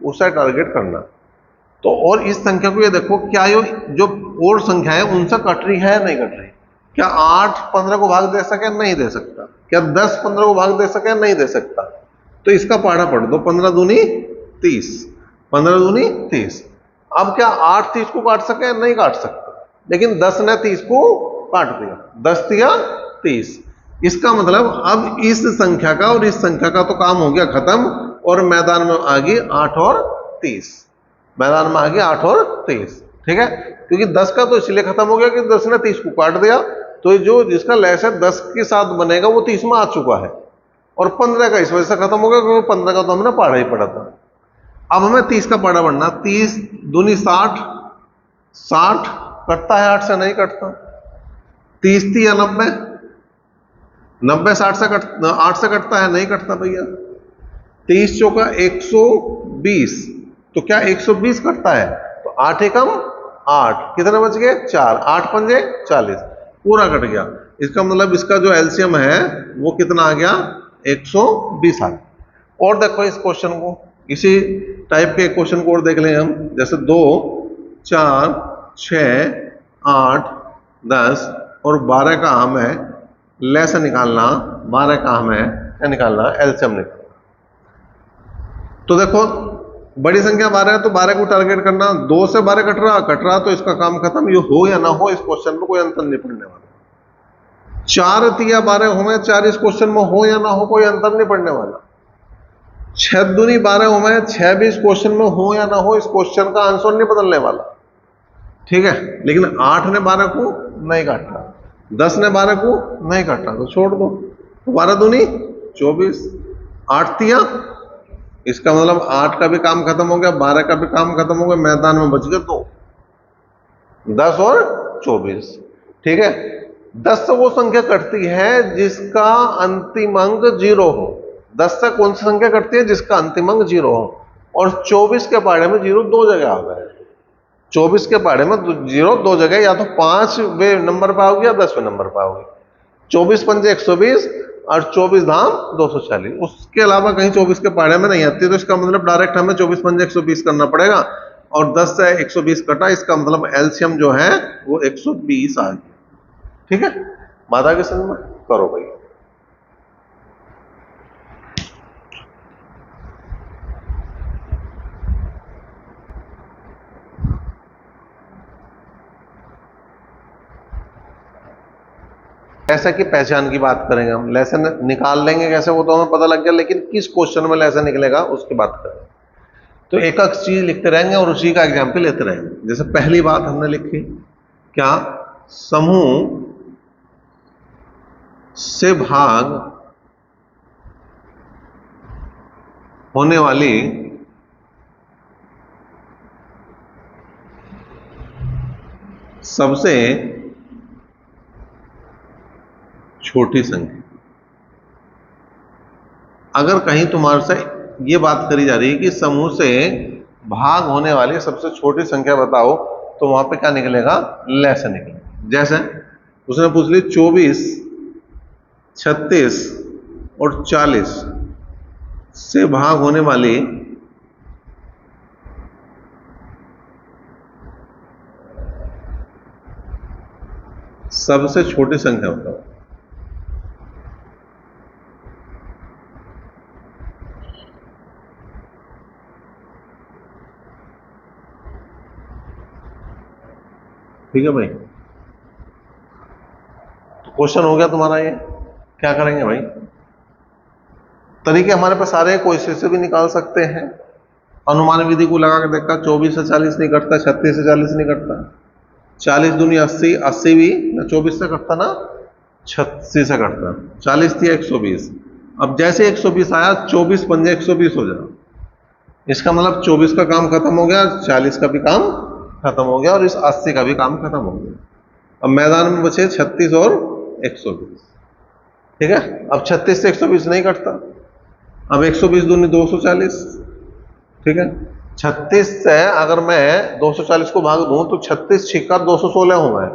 उसे टारगेट करना। तो और इस संख्या को ये देखो, क्या ये जो और संख्या है उनसे कट रही है नहीं कट रही। क्या 8 15 को भाग दे सके, नहीं दे सकता। क्या 10 15 को भाग दे सके, नहीं दे सकता। तो इसका पहाड़ा पढ़ दो, 15 दूनी 30, 15 दूनी 30। अब क्या 8 30 को काट सके, नहीं काट सकता, लेकिन 10 ने 30 को काट दिया, 10 दिया 30। इसका मतलब अब इस संख्या का और इस संख्या का तो काम हो गया खत्म, और मैदान में आ गई 8 और 30। मैदान में आ गया 8 और 23, ठीक है। क्योंकि 10 का तो इसलिए खत्म हो गया कि 10 ने 30 को काट दिया, तो जो जिसका लेस है 10 के साथ बनेगा वो 30 में आ चुका है। और 15 का इस वजह से खत्म हो गया क्योंकि 15 का तो हमने पढ़ा ही पड़ा था। अब हमें 30 का पढ़ा पढ़ना, 30 दूनी 60, 60 कटता है 8 से, नहीं कटता। 30 थी या 90, 90 60 से 8 से कटता है, नहीं कटता भैया। 30 चौका 120, तो क्या 120 कटता है, तो 8 एकम 8, कितने बच गए 4, 8 पंजे 40, पूरा कट गया। इसका मतलब इसका जो एलसीएम है वो कितना आ गया, 120 आ गया। और देखो इस क्वेश्चन को, इसी टाइप के क्वेश्चन को और देख लें हम, जैसे 2 4 6 8 10 और 12 का हमें लेस निकालना, 12 का हमें क्या निकालना, एलसीएम निकालना। तो देखो बड़ी संख्या 12 है तो 12 को टारगेट करना, 2 से 12 कट रहा तो इसका काम खत्म। ये हो या ना हो इस क्वेश्चन में कोई अंतर नहीं पड़ने वाला। 4 या 12 हो, 4 इस क्वेश्चन में हो या ना हो कोई अंतर नहीं पड़ने वाला। 6 दूनी 12 हो, 6 भी इस क्वेश्चन में हो या ना हो इस क्वेश्चन का आंसर नहीं बदलने वाला, ठीक है। लेकिन 8 ने 12 को नहीं काटा, 10 ने 12 को नहीं काटा, तो छोड़ दो। तो 12 दूनी 24, 8 तिया, इसका मतलब 8 का भी काम खत्म हो गया, 12 का भी काम खत्म हो गया, मैदान में बच गए 2, 10 और 24, ठीक है। 10 से वो संख्या कटती है जिसका अंतिम अंक 0 हो। 10 से कौन सी संख्या कटती है, जिसका अंतिम अंक 0 हो। और 24 के पहाड़े में 0 दो जगह आ गए। 24 के पहाड़े में 0 दो जगह, या तो 5वें नंबर पर आओगे या 10वें नंबर पर आओगे। 24 पंजे 120 और 24 धाम 240, उसके अलावा कहीं 24 के पहाड़े में नहीं आती। तो इसका मतलब डायरेक्ट हमें 24 पंजे 120 करना पड़ेगा, और 10 से 120 कटा, इसका मतलब एलसीएम जो है वो 120 आ गया, ठीक है। माता के संग में करो भाई। लेसन की पहचान की बात करेंगे हम, लेसन निकाल लेंगे कैसे वो तो हमें पता लग गया, लेकिन किस क्वेश्चन में लेसन निकलेगा उसकी बात करें। तो एक एक चीज लिखते रहेंगे और उसी का एग्जाम्पल लेते रहेंगे। जैसे पहली बात हमने लिखी, क्या समूह से भाग होने वाली सबसे छोटी संख्या। अगर कहीं तुम्हारे से ये बात करी जा रही है कि समूह से भाग होने वाली सबसे छोटी संख्या बताओ, तो वहां पे क्या निकलेगा, लेस निकलेगा। जैसे उसने पूछ ली 24 36 और 40 से भाग होने वाली सबसे छोटी संख्या बताओ। ठीक है भाई, तो क्वेश्चन हो गया तुम्हारा ये। क्या करेंगे भाई, तरीके हमारे पास सारे हैं, कोई से भी निकाल सकते हैं। अनुमान विधि को लगा के देखा, 24 से 40 नहीं कटता, 36 से 40 नहीं कटता, 40 दूनी 80, 80 भी ना 24 से कटता ना 36 से कटता, 40 थी 120। अब जैसे 120 आया, 24 पंजे 120 हो जाए, इसका मतलब 24 का काम खत्म हो गया, 40 का भी काम खत्म हो गया और इस 80 का भी काम खत्म हो गया। अब मैदान में बचे 36 और 120। ठीक है, अब 36 से 120 नहीं कटता, अब 120 दूनी 240। ठीक है, 36 से अगर मैं 240 को भाग दूं तो 36 छिक्का 216 हूं मैं,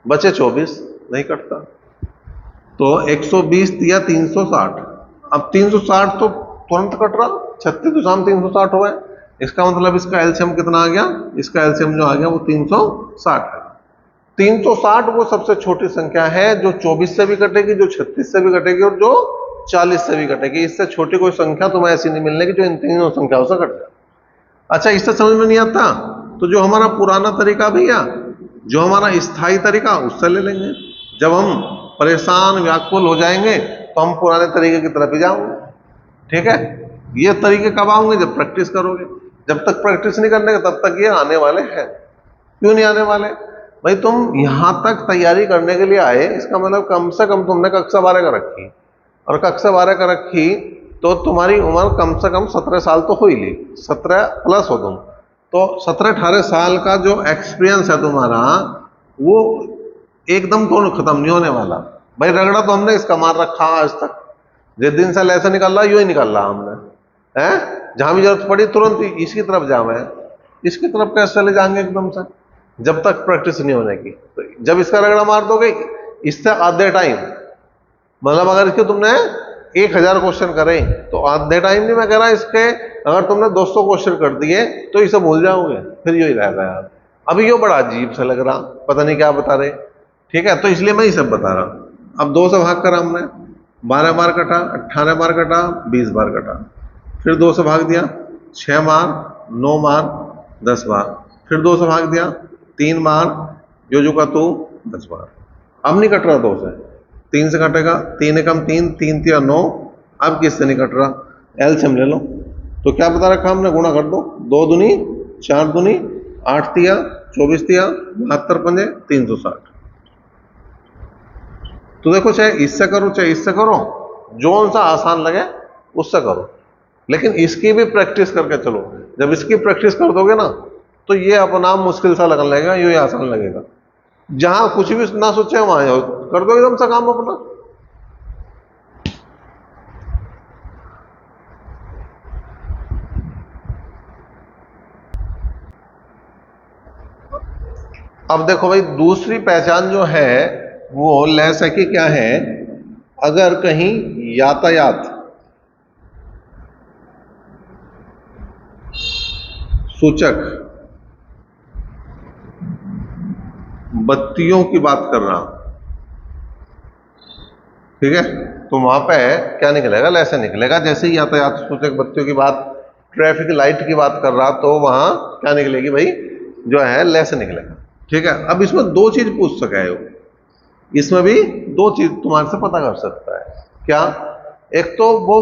बचे 24, नहीं कटता। तो 120 दिया 360, अब 360 तो तुरंत कट रहा, 36 तो शाम 360 हो गए। इसका मतलब इसका एलसीएम कितना आ गया, इसका एलसीएम जो आ गया वो 360 है। 360 वो सबसे छोटी संख्या है जो 24 से भी कटेगी, जो 36 से भी कटेगी और जो 40 से भी कटेगी। इससे छोटी कोई संख्या तुम्हें ऐसी नहीं मिलने की जो इन तीनों संख्याओं से कट जाए। अच्छा, इससे समझ में नहीं आता तो जो हमारा पुराना तरीका भैया, जो हमारा स्थायी तरीका, उससे ले लेंगे। जब हम परेशान व्याकुल हो जाएंगे तो हम पुराने तरीके की तरफ ही जाओगे। ठीक है, ये तरीके कब आएंगे, जब प्रैक्टिस करोगे। जब तक प्रैक्टिस नहीं करने तब तक ये आने वाले हैं। क्यों नहीं आने वाले भाई, तुम यहां तक तैयारी करने के लिए आए, इसका मतलब कम से कम तुमने कक्षा 12 का रखी, और कक्षा 12 का रखी तो तुम्हारी उम्र कम से कम 17 साल तो हो ही ली, 17 प्लस हो तुम। तो 17-18 साल का जो एक्सपीरियंस है तुम्हारा, वो एकदम तो खत्म नहीं होने वाला भाई। रगड़ा तो हमने इसका मार रखा आज तक, जिस दिन से ऐसे निकल रहा यूं ही निकल रहा हमने है। जहां भी जरूरत पड़ी तुरंत इसकी तरफ जाओ, है इसकी तरफ कैसे चले जाएंगे एकदम से, जब तक प्रैक्टिस नहीं होने की। तो जब इसका रगड़ा मार दोगे, इससे आधे टाइम, मतलब अगर इसके तुमने 1000 क्वेश्चन करे तो आधे टाइम नहीं मैं कह रहा, इसके अगर तुमने 200 क्वेश्चन कर दिए तो इसे भूल जाओगे, फिर यही रहेगा यार अभी ये बड़ा अजीब सा लग रहा, पता नहीं क्या बता रहे। ठीक है, तो इसलिए मैं ये सब बता रहा। अब 2 से भाग करा हमने, 12 बार कटा, 18 बार कटा, 20 बार कटा, फिर 2 से भाग दिया 6 बार, 9 बार, 10 बार, फिर 2 से भाग दिया 3 बार, जो का 10 बार। अब नहीं कट रहा 2 से, 3 से कटेगा, 3 एकम 3, 3 तिया 9। अब किससे नहीं कट रहा, एलसीएम ले लो। तो क्या बता रखा हमने, गुणा कर दो, 2 दूनी 4 दूनी 8 तिया 24 तिया 72 पंजे 360। तो देखो, चाहे इससे करो चाहे इससे करो, जो सा आसान लगे उससे करो, लेकिन इसकी भी प्रैक्टिस करके चलो। जब इसकी प्रैक्टिस कर दोगे ना तो ये अपना मुश्किल सा लगने लगेगा, यूं ही आसान लगेगा। जहां कुछ भी ना सोचे वहां कर दो एकदम सा काम अपना। अब देखो भाई, दूसरी पहचान जो है वो लेस है कि क्या है, अगर कहीं यातायात सूचक बत्तियों की बात कर रहा, ठीक है, तो वहां पे क्या निकलेगा, लेसे निकलेगा। जैसे ही यातायात सूचक बत्तियों की बात, ट्रैफिक लाइट की बात कर रहा, तो वहां क्या निकलेगी भाई, जो है लेसे निकलेगा। ठीक है, अब इसमें 2 चीज पूछ सका है, इसमें भी 2 चीज तुम्हारे से पता कर सकता है। क्या, एक तो वो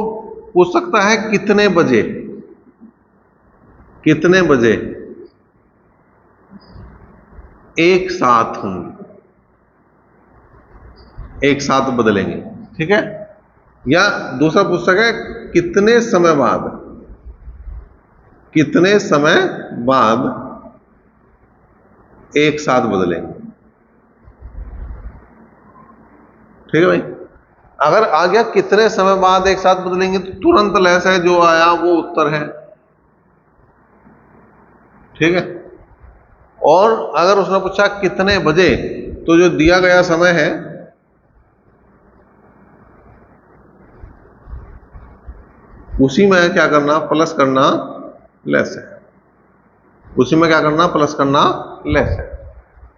पूछ सकता है कितने बजे, कितने बजे एक साथ होंगे, एक साथ बदलेंगे। ठीक है, या दूसरा पूछ सका है कितने समय बाद, कितने समय बाद एक साथ बदलेंगे। ठीक है भाई, अगर आ गया कितने समय बाद एक साथ बदलेंगे तो तुरंत लेस है, जो आया वो उत्तर है। ठीक है, और अगर उसने पूछा कितने बजे, तो जो दिया गया समय है उसी में क्या करना, प्लस करना लेस है, उसी में क्या करना, प्लस करना लेस है।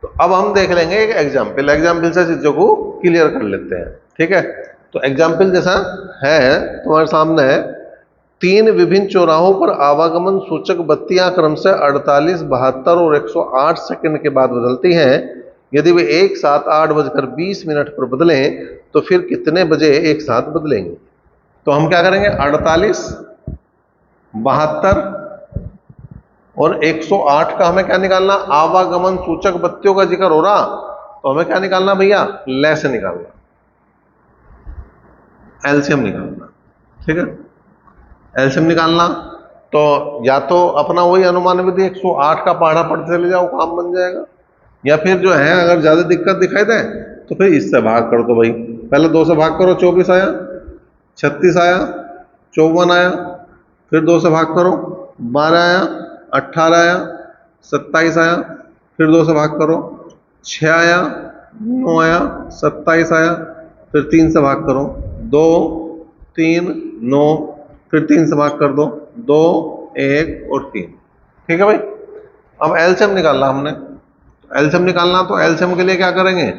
तो अब हम देख लेंगे एक एग्जाम्पल, एग्जाम्पल से चीजों को क्लियर कर लेते हैं। ठीक है, तो एग्जाम्पल जैसा है तुम्हारे सामने है, 3 विभिन्न चौराहों पर आवागमन सूचक बत्तियां क्रम से 48, 72 और 108 सेकंड के बाद बदलती हैं। यदि वे एक साथ 8:20 पर बदलें तो फिर कितने बजे एक साथ बदलेंगे। तो हम क्या करेंगे, 48, 72 और 108 का हमें क्या निकालना, आवागमन सूचक बत्तियों का जिक्र हो रहा, तो हमें क्या निकालना भैया, लय से निकालना, एलसीएम निकालना। ठीक है, एलसीएम निकालना, तो या तो अपना वही अनुमान विधि 108 का पहाड़ा पढ़ते चले जाओ, काम बन जाएगा, या फिर जो है अगर ज्यादा दिक्कत दिखाई दे तो फिर इससे भाग कर दो भाई। पहले 2 से भाग करो, 24 आया, 36 आया, 54 आया, फिर 2 से भाग करो, 12 आया, 18 आया, 27 आया, फिर 2 से भाग करो, 6 आया, 9 आया, 27 आया, फिर 3 से भाग करो, 2, 3, 9, फिर 3 से भाग कर दो, 2, 1 और 3। ठीक है भाई, अब एलसीएम निकालना हमने, एलसीएम निकालना, तो एलसीएम के लिए क्या करेंगे,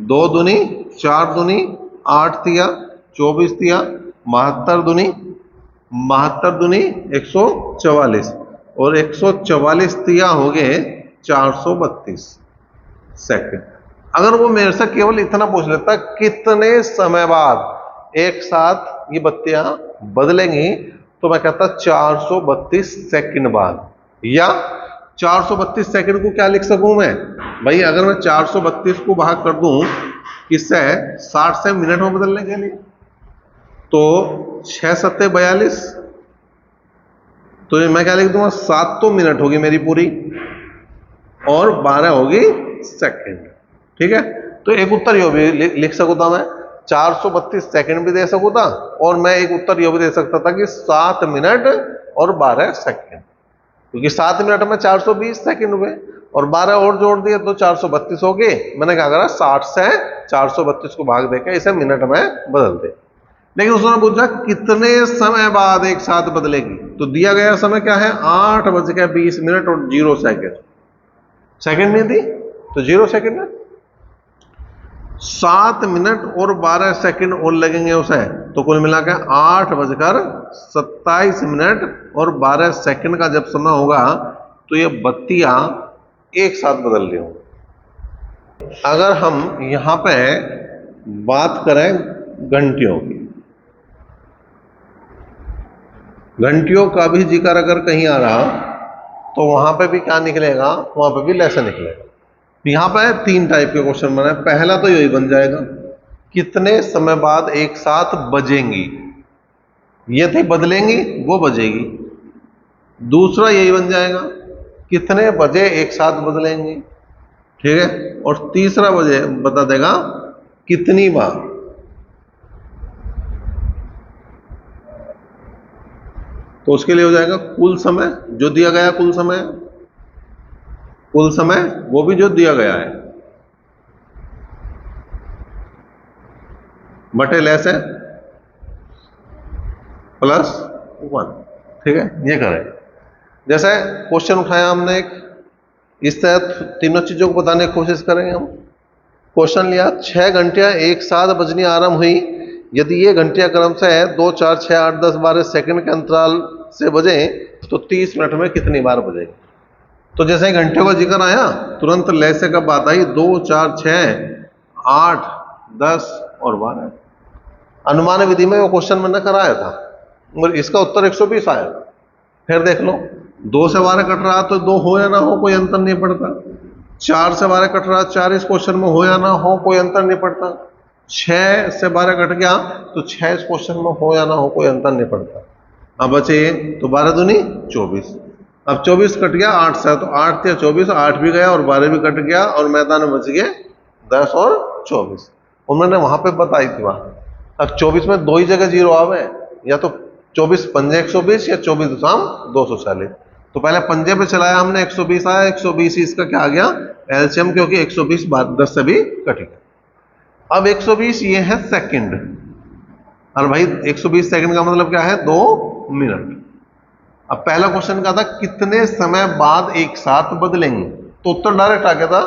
2 दूनी 4 दूनी 8 तिया 24 तिया 72 दूनी 144 और 144 तिया हो गए 432 सेकंड। अगर वो मेरे से केवल इतना पूछ लेता कितने समय बाद एक साथ ये बत्तियां बदलेंगी, तो मैं कहता 432 सेकंड बाद, या 432 सेकंड को क्या लिख सकूं मैं भाई, अगर मैं 432 को भाग कर दूं किससे, 60 से मिनट में बदलने के लिए, तो 6 सत्ते 42, तो मैं क्या लिख दूंगा, 7 तो मिनट होगी मेरी पूरी और 12 होगी सेकंड। ठीक है, तो एक उत्तर यो भी लिख सकूं था मैं, 432 सेकंड भी दे सकूं था, और मैं एक उत्तर यो भी दे सकता था कि 7 मिनट और 12 सेकंड, क्योंकि 7 मिनट में 420 सेकंड हुए और 12 और जोड़ दिए तो 432 हो गए। मैंने क्या करा, 60 से 432 को भाग देकर इसे मिनट में बदल दे। लेकिन उसने पूछा कितने समय बाद एक साथ बदलेगी, तो दिया गया समय क्या है, 8:20 और 0 सेकंड, सेकंड नहीं दी तो 0 सेकंड है, 7 मिनट और 12 सेकंड और लगेंगे उसे, तो कुल मिलाकर 8:27 और 12 सेकंड का जब समय होगा तो ये बत्तियां एक साथ बदल रही होंगी। अगर हम यहां पे बात करें घंटियों की, घंटियों का भी जिक्र अगर कहीं आ रहा तो वहां पे भी क्या निकलेगा, वहां पे भी लेसन निकलेगा। यहां पे 3 टाइप के क्वेश्चन बने, पहला तो यही बन जाएगा कितने समय बाद एक साथ बजेंगी, ये थी बदलेंगी वो बजेगी। दूसरा यही बन जाएगा कितने बजे एक साथ बदलेंगे, ठीक है, और तीसरा बजे बता देगा कितनी बार। तो उसके लिए हो जाएगा कुल समय जो दिया गया, कुल समय वो भी जो दिया गया है बटे लेस है +1। ठीक है, ये करें। जैसे क्वेश्चन उठाया हमने एक, इस तहत तीनों चीजों को बताने की कोशिश करेंगे हम। क्वेश्चन लिया 6 घंटियां एक साथ बजनी आरंभ हुई, यदि ये घंटियां क्रम से 2, 4, 6, 8, 10, 12 सेकंड के अंतराल से बजे तो 30 मिनट में कितनी बार बजेगी। तो जैसे घंटियों का जिक्र आया तुरंत लय से कब बात आई, 2, 4, 6, 8, 10 और 12। अनुमान विधि में वो क्वेश्चन मैंने कराया था और इसका उत्तर 120 आया। फिर देख लो 2 से 12 कट रहा तो 2 हो या ना हो कोई अंतर नहीं पड़ता, 4 से 12 कट रहा 4 इस क्वेश्चन में हो या ना हो कोई अंतर नहीं पड़ता, 6 से 12 कट गया तो 6 इस क्वेश्चन में हो या ना हो कोई अंतर नहीं पड़ता। अब बचे तो 12 दूनी 24, अब 24 कट गया 8 से, तो 8 या 24, 8 भी गया और 12 भी कट गया और मैदान में बच गए 10 और 24। उन्होंने वहां पे बताई थी वहां। अब 24 में 2 ही जगह 0 आवे, या तो 24 पंजे 120 या 24 दूसाम 240। तो पहले पंजे पे चलाया हमने, 120 आया, 120 इसका क्या आ गया एलसीएम, क्योंकि 120 10 से भी कट गया। अब 120 ये है सेकंड, और भाई 120 सेकंड का मतलब क्या है 2 मिनट। अब पहला क्वेश्चन का था कितने समय बाद एक साथ बदलेंगे, तो उत्तर डायरेक्ट आ गया था,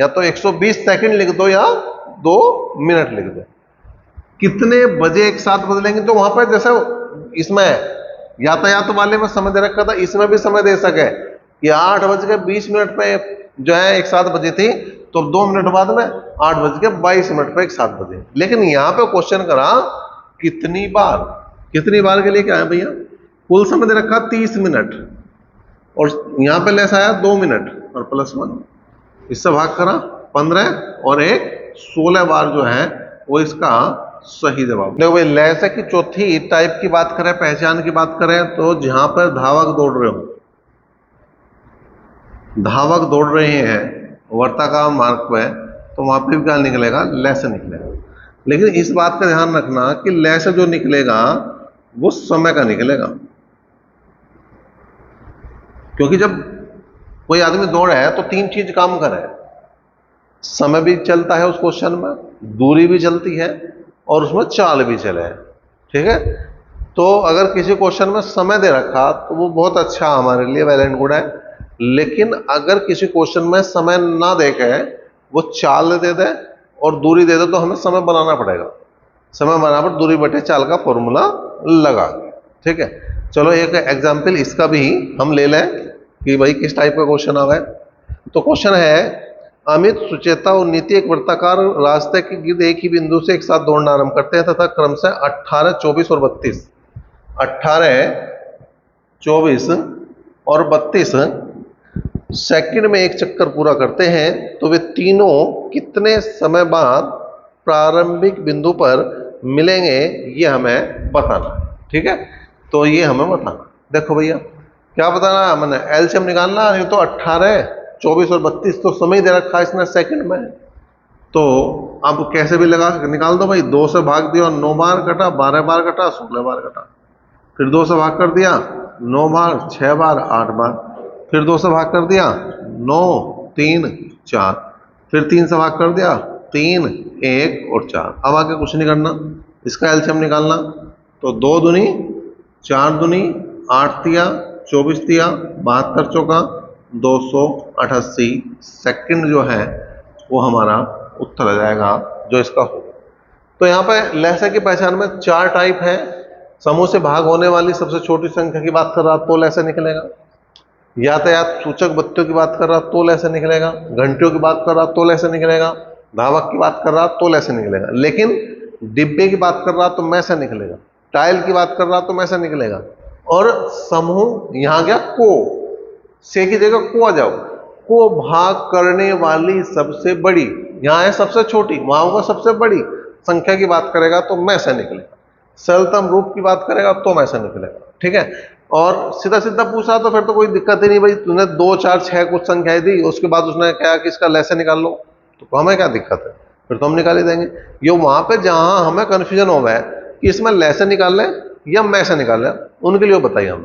या तो 120 सेकंड लिख दो या 2 मिनट लिख दो। कितने बजे एक साथ बदलेंगे, तो वहां पर जैसे इसमें यातायात वाले में समय दे रखा था, इसमें भी समय दे सके कि 8:20 पे जो है एक साथ बजे थी, तो 2 मिनट बाद में 8:22 पे एक साथ बजे। लेकिन यहां पे क्वेश्चन करा कितनी बार, कितनी बार के लिए क्या है भैया, कुल समय दे रखा 30 मिनट और यहाँ पे लेस आया 2 मिनट और +1, इससे भाग करा 15 और एक 16 बार जो है वो इसका सही जवाब। देखो भाई लेस है कि चौथी टाइप की बात करें, पहचान की बात करें, तो जहां पर धावक दौड़ रहे हो, धावक दौड़ रहे हैं वर्ताकार मार्ग पे, तो वहां पे क्या निकलेगा, लेस निकलेगा। लेकिन इस बात का ध्यान रखना कि लेस जो निकलेगा वो समय का निकलेगा, क्योंकि जब कोई आदमी दौड़ है तो 3 चीज काम करे, समय भी चलता है उस क्वेश्चन में, दूरी भी चलती है और उसमें चाल भी चले, ठीक है। तो अगर किसी क्वेश्चन में समय दे रखा तो वो बहुत अच्छा हमारे लिए, वेल एंड गुड है। लेकिन अगर किसी क्वेश्चन में समय ना देके वो चाल दे दे और दूरी दे दे तो हमें समय बनाना पड़ेगा, समय बनाने पर दूरी बटे चाल का फॉर्मूला लगा, ठीक है। चलो एक एग्जाम्पल इसका भी हम ले लें कि भाई किस टाइप का क्वेश्चन आ गया। तो क्वेश्चन है, अमित, सुचेता और नीति एक वृत्ताकार रास्ते के गिर्द एक ही बिंदु से एक साथ दौड़ना आरंभ करते हैं तथा क्रम से 18, 24 और 32 सेकंड में एक चक्कर पूरा करते हैं, तो वे तीनों कितने समय बाद प्रारंभिक बिंदु पर मिलेंगे, ये हमें बताना, ठीक है। तो ये हमें बताना, देखो भैया क्या बताना, मैंने एलसीएम निकालना, ये तो 18, 24 और 32 तो समय दे रखा है इसने सेकंड में, तो अब कैसे भी लगा निकाल दो भाई। 2 से भाग दिया 9 बार कटा, 12 बार कटा, 16 बार कटा, फिर 2 से भाग कर दिया 9 बार, 6 बार, 8 बार, फिर 2 से भाग कर दिया 9, 3, 4, फिर 3 से भाग कर दिया 3, 1 और 4। अब आगे कुछ नहीं करना, इसका एलसीएम निकालना, तो 2 दूनी 4 दूनी 8 दिया, 24 दिया, 72 चौका 288 सेकंड जो है वो हमारा उत्तर आ जाएगा जो इसका हो। तो यहाँ पे लहसा की पहचान में 4 टाइप है। समूह से भाग होने वाली सबसे छोटी संख्या की बात कर रहा तो लहसा निकलेगा, यातायात सूचक बत्तियों की बात कर रहा तो लहसा निकलेगा, घंटियों की बात कर रहा तो लहसा निकलेगा, धावक की बात कर रहा तो लहसा निकलेगा। लेकिन डिब्बे की बात कर रहा तो मैसा निकलेगा, टाइल की बात कर रहा तो मैसा निकलेगा। और समूह यहां गया को, से की जगह को आ जाओ, को भाग करने वाली सबसे बड़ी, यहां है सबसे छोटी, वहां होगा सबसे बड़ी संख्या की बात करेगा तो मैसा निकलेगा, सरलतम रूप की बात करेगा तो मैसा निकलेगा, ठीक है। और सीधा सीधा पूछा तो फिर तो कोई दिक्कत ही नहीं भाई, तूने 2, 4, 6 कुछ संख्याएं दी, उसके बाद उसने कहा कि इसका लहसा निकाल लो, तो हमें क्या दिक्कत है, फिर तो हम निकाल ही देंगे। ये वहां पे जहां हमें कंफ्यूजन हो गया है कि इसमें लहसा निकाल लें या मैसा निकाल लें, उनके लिए बताइए हम।